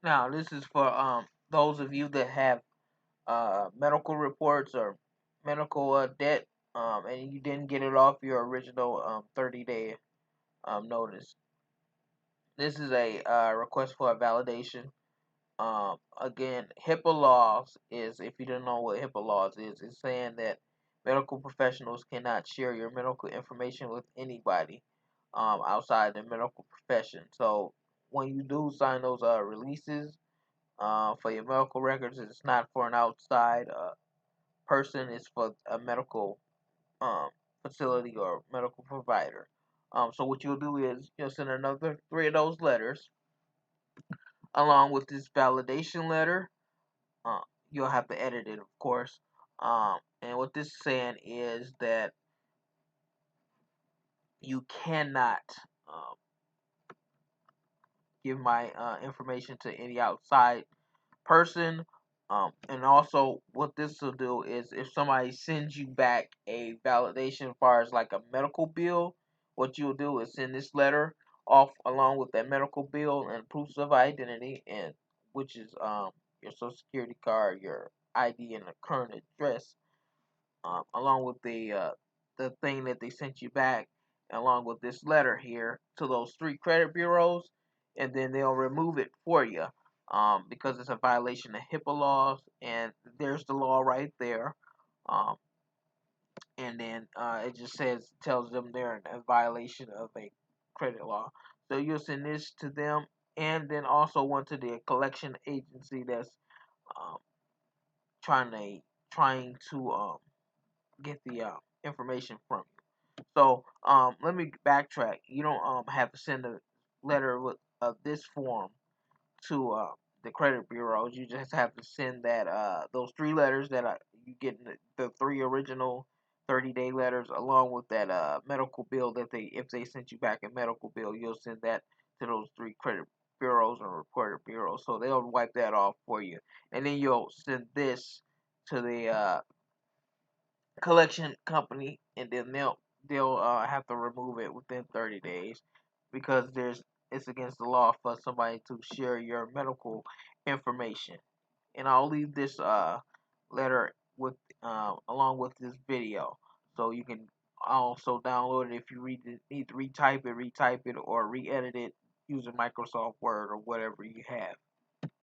Now, this is for those of you that have medical reports or medical debt, and you didn't get it off your original 30-day notice. This is a request for a validation. Again, Hippa Laws is, if you don't know what Hippa Laws is, it's saying that medical professionals cannot share your medical information with anybody outside the medical profession. So when you do sign those releases for your medical records, it's not for an outside person, it's for a medical um, facility or medical provider. So what you'll do is you'll send another 3 of those letters along with this validation letter. Uh, you'll have to edit it, of course. And what this is saying is that you cannot um, give my information to any outside person. And also, what this will do is if somebody sends you back a validation as far as like a medical bill, what you'll do is send this letter off along with that medical bill and proofs of identity, and which is your social security card, your ID, and the current address, along with the thing that they sent you back, along with this letter here to those 3 credit bureaus, and then they'll remove it for you, because it's a violation of Hippa laws, and there's the law right there. Um, and then it just tells them they're in a violation of a credit law. So you'll send this to them, and then also one to the collection agency that's um, trying to trying to get the information from you. So let me backtrack. You don't have to send a letter with this form to the credit bureaus. You just have to send that those 3 letters that you get in the 3 original 30-day letters, along with that medical bill that they, if they sent you back a medical bill, you'll send that to those 3 credit bureaus and reporter bureaus. So they'll wipe that off for you, and then you'll send this to the collection company, and then they'll have to remove it within 30 days, because there's it's against the law for somebody to share your medical information. And I'll leave this letter with along with this video, so you can also download it if you need to retype it, or re-edit it using Microsoft Word or whatever you have.